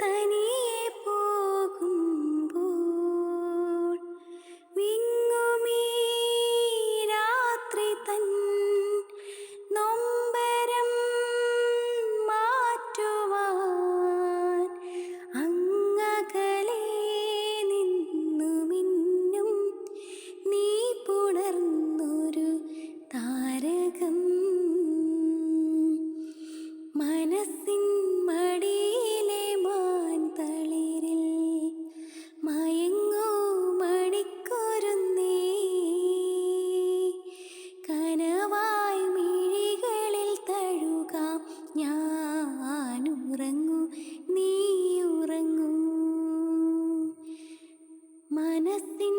തനിയെ പോകുമ്പോൾ വിങ്ങുമീ രാത്രി തൻ നൊമ്പരം മാറ്റുവാൻ അങ്ങകലെ നിന്നു മിന്നും നീ പുണർന്നൊരു താരകം മനസ്സിൻ മടിയിലെ മാൻതളിരിൽ മയങ്ങൂ മണിക്കുരുന്നേ കനവായി മിഴികളിൽ തഴുകാം ഞാനുറങ്ങൂ നീ ഉറങ്ങൂ മനസ്സിൻ